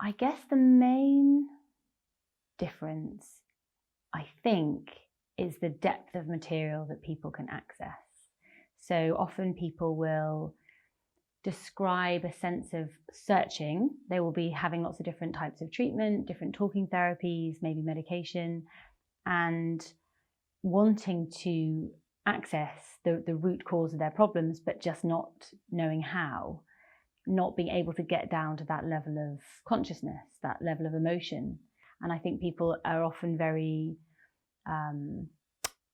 I guess the main difference, I think, is the depth of material that people can access. So often people will describe a sense of searching. They will be having lots of different types of treatment, different talking therapies, maybe medication, and wanting to access the root cause of their problems, but just not knowing how, not being able to get down to that level of consciousness, that level of emotion. And I think people are often very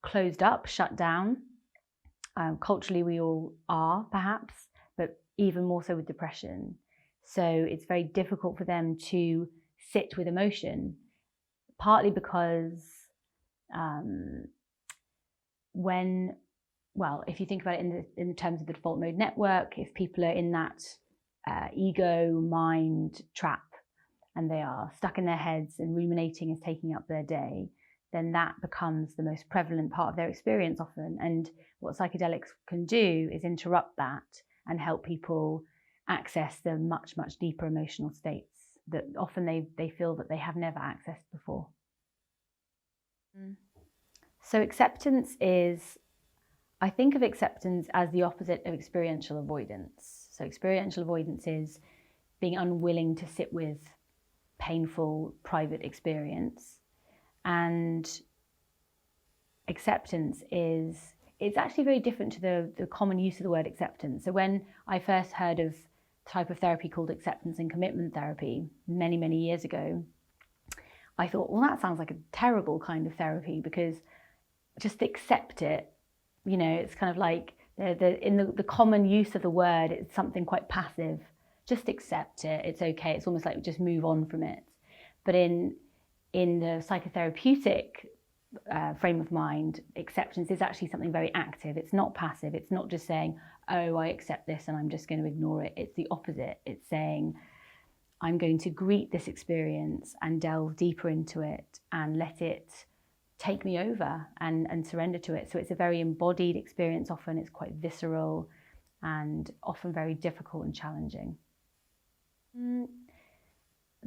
closed up, shut down. Culturally, we all are, perhaps, but even more so with depression. So it's very difficult for them to sit with emotion, partly because if you think about it in terms of the default mode network, if people are in that ego mind trap and they are stuck in their heads and ruminating is taking up their day, then that becomes the most prevalent part of their experience often. And what psychedelics can do is interrupt that and help people access the much, much deeper emotional states that often they feel that they have never accessed before. So acceptance is, I think of acceptance as the opposite of experiential avoidance. So experiential avoidance is being unwilling to sit with painful private experience. And acceptance is, it's actually very different to the common use of the word acceptance. So when I first heard of a type of therapy called acceptance and commitment therapy many, many years ago, I thought, well, that sounds like a terrible kind of therapy, because just accept it. You know, it's kind of like in the common use of the word, it's something quite passive. Just accept it. It's okay. It's almost like just move on from it. But in the psychotherapeutic frame of mind, acceptance is actually something very active. It's not passive. It's not just saying, oh, I accept this and I'm just going to ignore it. It's the opposite. It's saying, I'm going to greet this experience and delve deeper into it and let it take me over and surrender to it. So it's a very embodied experience. Often it's quite visceral and often very difficult and challenging. The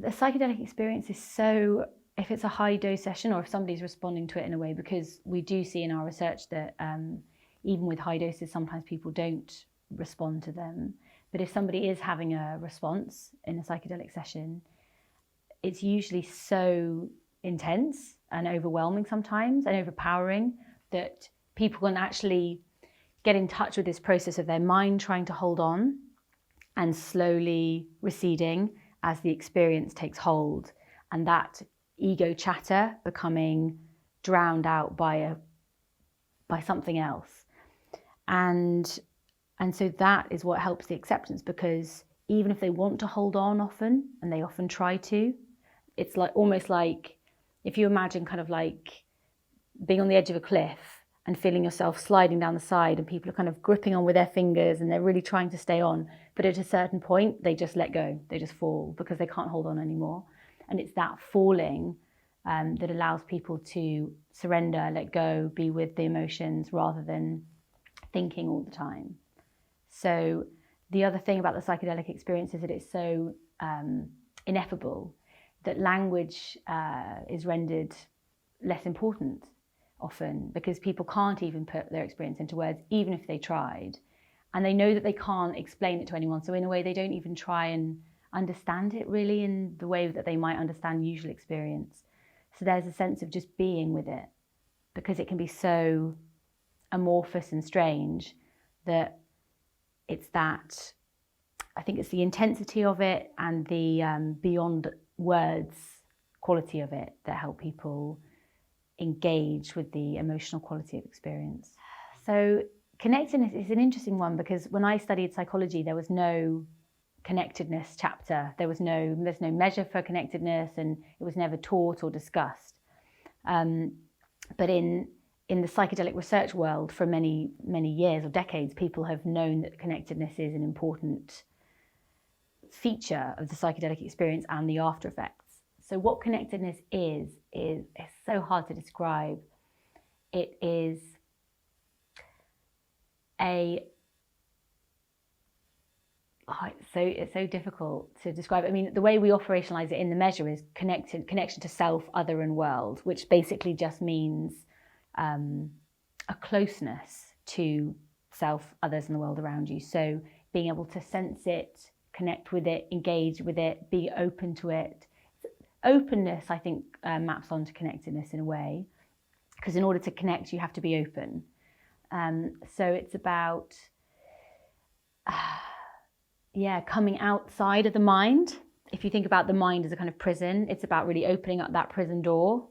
psychedelic experience is so, if it's a high dose session or if somebody's responding to it in a way, because we do see in our research that even with high doses, sometimes people don't respond to them. But if somebody is having a response in a psychedelic session, it's usually so intense and overwhelming sometimes and overpowering that people can actually get in touch with this process of their mind trying to hold on and slowly receding as the experience takes hold, and that ego chatter becoming drowned out by something else. And so that is what helps the acceptance, because even if they want to hold on often, and they often try to, it's like almost like if you imagine kind of like being on the edge of a cliff and feeling yourself sliding down the side, and people are kind of gripping on with their fingers and they're really trying to stay on, but at a certain point they just let go, they just fall because they can't hold on anymore. And it's that falling that allows people to surrender, let go, be with the emotions rather than thinking all the time. So the other thing about the psychedelic experience is that it's so ineffable that language is rendered less important often, because people can't even put their experience into words, even if they tried. And they know that they can't explain it to anyone. So in a way, they don't even try and understand it really in the way that they might understand usual experience. So there's a sense of just being with it, because it can be so amorphous and strange that it's that, I think it's the intensity of it and the beyond words quality of it that help people engage with the emotional quality of experience. So connectedness is an interesting one, because when I studied psychology, there was no connectedness chapter. There's no measure for connectedness, and it was never taught or discussed. But in the psychedelic research world for many, many years or decades, people have known that connectedness is an important feature of the psychedelic experience and the after effects. So what connectedness is so hard to describe. It is it's so difficult to describe. I mean, the way we operationalize it in the measure is connection to self, other, and world, which basically just means a closeness to self, others, and the world around you. So being able to sense it, connect with it, engage with it, be open to it. Openness, I think, maps onto connectedness in a way, because in order to connect, you have to be open. So it's about coming outside of the mind. If you think about the mind as a kind of prison, it's about really opening up that prison door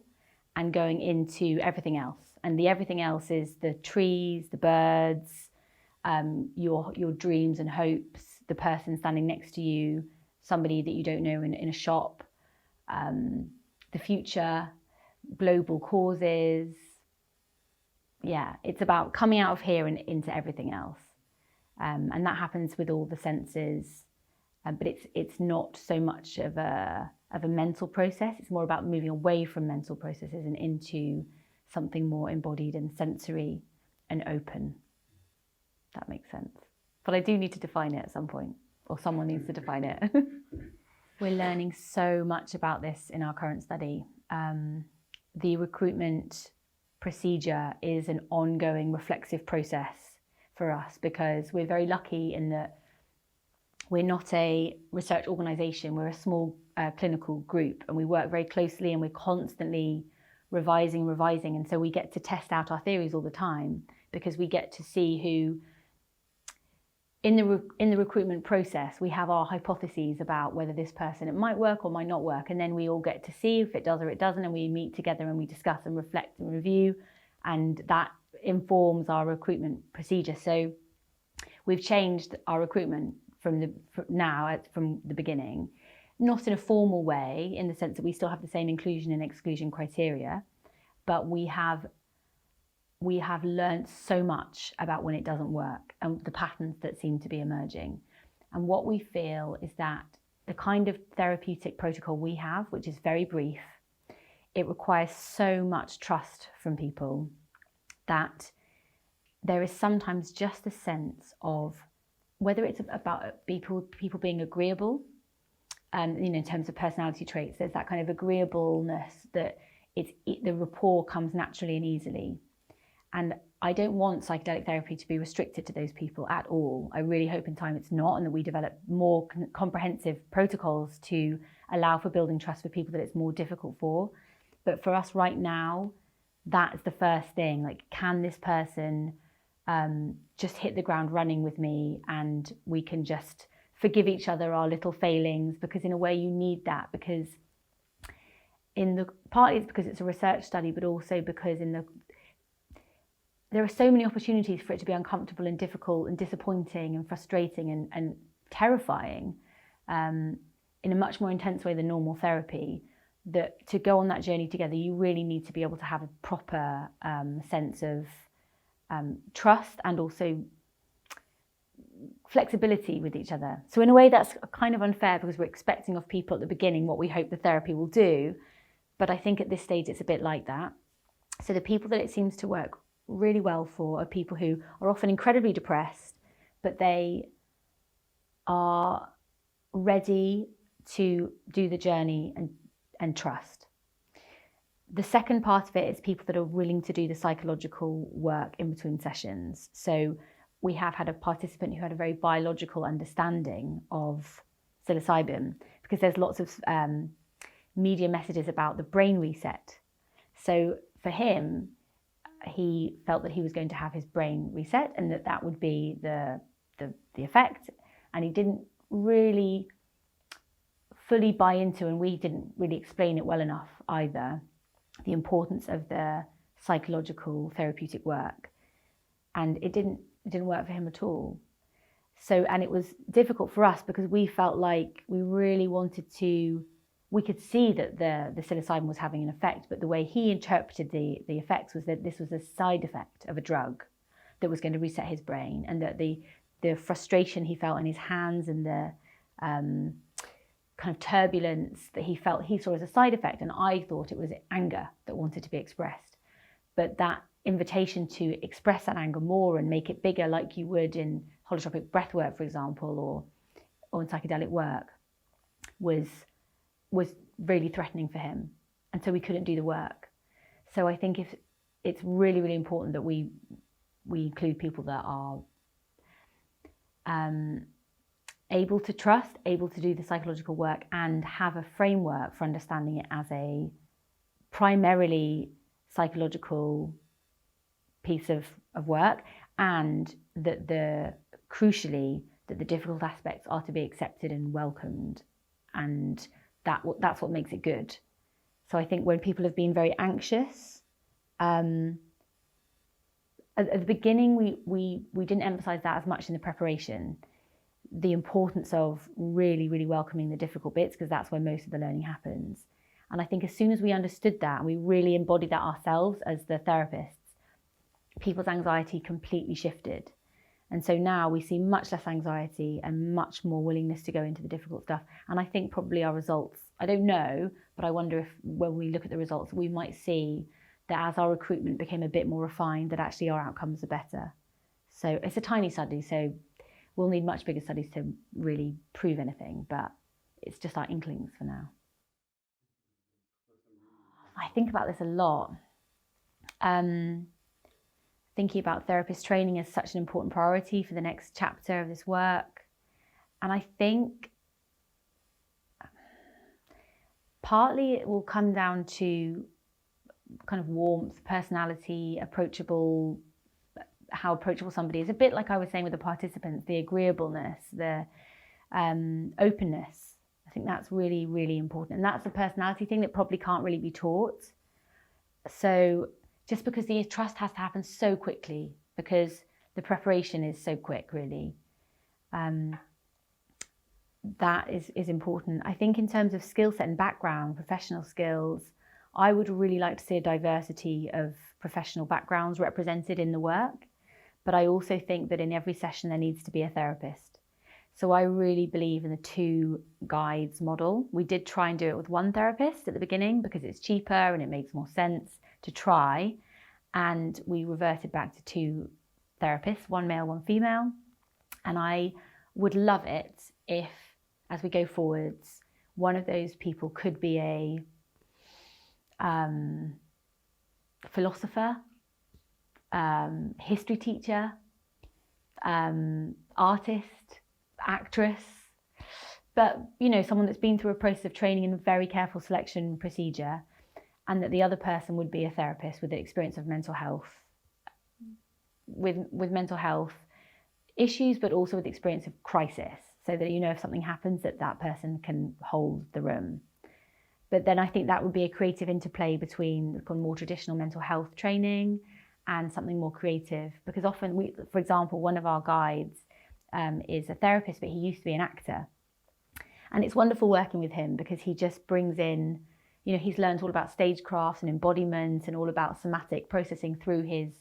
and going into everything else. And the everything else is the trees, the birds, your dreams and hopes, the person standing next to you, somebody that you don't know in a shop, the future, global causes. Yeah, it's about coming out of here and into everything else. And that happens with all the senses, but it's not so much of a mental process. It's more about moving away from mental processes and into something more embodied and sensory and open. That makes sense. But I do need to define it at some point, or someone needs to define it. We're learning so much about this in our current study. The recruitment procedure is an ongoing reflexive process for us, because we're very lucky in that we're not a research organisation, we're a small clinical group, and we work very closely and we're constantly revising, and so we get to test out our theories all the time, because we get to see who, in the recruitment process, we have our hypotheses about whether this person, it might work or might not work, and then we all get to see if it does or it doesn't, and we meet together and we discuss and reflect and review, and that informs our recruitment procedure. So we've changed our recruitment from the beginning, not in a formal way, in the sense that we still have the same inclusion and exclusion criteria, but we have learned so much about when it doesn't work and the patterns that seem to be emerging. And what we feel is that the kind of therapeutic protocol we have, which is very brief, it requires so much trust from people that there is sometimes just a sense of, whether it's about people being agreeable, in terms of personality traits, there's that kind of agreeableness that the rapport comes naturally and easily. And I don't want psychedelic therapy to be restricted to those people at all. I really hope in time it's not, and that we develop more comprehensive protocols to allow for building trust with people that it's more difficult for. But for us right now, that is the first thing. Like, can this person just hit the ground running with me, and we can just forgive each other our little failings, because in a way you need that, because partly it's because it's a research study, but also because there are so many opportunities for it to be uncomfortable and difficult and disappointing and frustrating and terrifying in a much more intense way than normal therapy, that to go on that journey together, you really need to be able to have a proper sense of trust and also flexibility with each other. So in a way that's kind of unfair, because we're expecting of people at the beginning what we hope the therapy will do. But I think at this stage it's a bit like that. So the people that it seems to work really well for are people who are often incredibly depressed, but they are ready to do the journey and trust. The second part of it is people that are willing to do the psychological work in between sessions. So we have had a participant who had a very biological understanding of psilocybin, because there's lots of media messages about the brain reset. So for him, he felt that he was going to have his brain reset, and that would be the effect. And he didn't really fully buy into, and we didn't really explain it well enough either, the importance of the psychological therapeutic work. And it didn't work for him at all. So, and it was difficult for us, because we felt like we really wanted to, we could see that the psilocybin was having an effect, but the way he interpreted the effects was that this was a side effect of a drug that was going to reset his brain, and that the frustration he felt in his hands and the kind of turbulence that he felt, he saw as a side effect, and I thought it was anger that wanted to be expressed. But that invitation to express that anger more and make it bigger, like you would in holotropic breathwork, for example, or on psychedelic work was really threatening for him, and so we couldn't do the work. So I think if it's really, really important that we include people that are able to trust, able to do the psychological work, and have a framework for understanding it as a primarily psychological piece of work, and that crucially that the difficult aspects are to be accepted and welcomed, and that's what makes it good. So I think when people have been very anxious, at the beginning we didn't emphasize that as much in the preparation, the importance of really, really welcoming the difficult bits, because that's where most of the learning happens. And I think as soon as we understood that and we really embodied that ourselves as the therapists, people's anxiety completely shifted. And so now we see much less anxiety and much more willingness to go into the difficult stuff. And I think probably our results, I don't know, but I wonder if when we look at the results, we might see that as our recruitment became a bit more refined, that actually our outcomes are better. So it's a tiny study, so we'll need much bigger studies to really prove anything, but it's just our inklings for now. I think about this a lot. Thinking about therapist training as such an important priority for the next chapter of this work. And I think partly it will come down to kind of warmth, personality, approachable, how approachable somebody is. A bit like I was saying with the participants, the agreeableness, the openness. I think that's really, really important. And that's a personality thing that probably can't really be taught. So just because the trust has to happen so quickly, because the preparation is so quick, really. That is important. I think in terms of skill set and background, professional skills, I would really like to see a diversity of professional backgrounds represented in the work. But I also think that in every session there needs to be a therapist. So I really believe in the two guides model. We did try and do it with one therapist at the beginning because it's cheaper and it makes more sense to try. And we reverted back to two therapists, one male, one female. And I would love it if, as we go forwards, one of those people could be a philosopher, history teacher, artist, actress, but someone that's been through a process of training and very careful selection procedure, and that the other person would be a therapist with the experience of mental health, with mental health issues, but also with the experience of crisis, so that if something happens, that person can hold the room. But then I think that would be a creative interplay between more traditional mental health training and something more creative, because often for example, one of our guides is a therapist, but he used to be an actor. And it's wonderful working with him because he just brings in, he's learned all about stagecraft and embodiment and all about somatic processing through his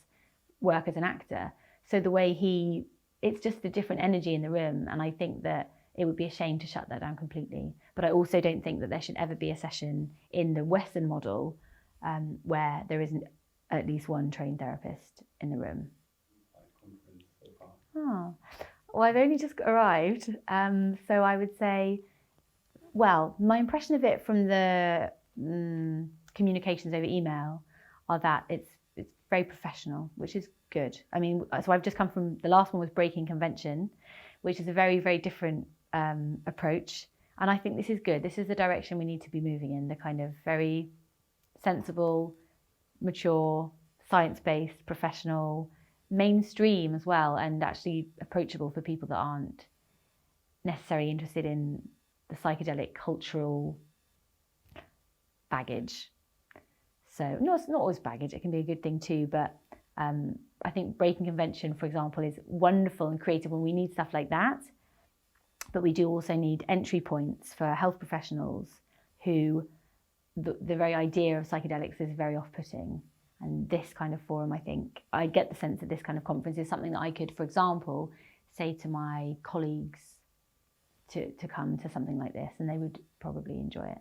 work as an actor. So the way it's just a different energy in the room. And I think that it would be a shame to shut that down completely. But I also don't think that there should ever be a session in the Western model where there isn't at least one trained therapist in the room. Oh, well, I've only just arrived. So I would say, well, my impression of it from the communications over email are that it's very professional, which is good. I mean, so I've just come from, the last one was breaking convention, which is a very, very different approach. And I think this is good. This is the direction we need to be moving in, the kind of very sensible, mature, science-based, professional, mainstream as well, and actually approachable for people that aren't necessarily interested in the psychedelic cultural baggage. So no, it's not always baggage, it can be a good thing too, but I think breaking convention, for example, is wonderful and creative when we need stuff like that. But we do also need entry points for health professionals who the very idea of psychedelics is very off-putting. And this kind of forum, I think, I get the sense that this kind of conference is something that I could, for example, say to my colleagues to come to something like this, and they would probably enjoy it.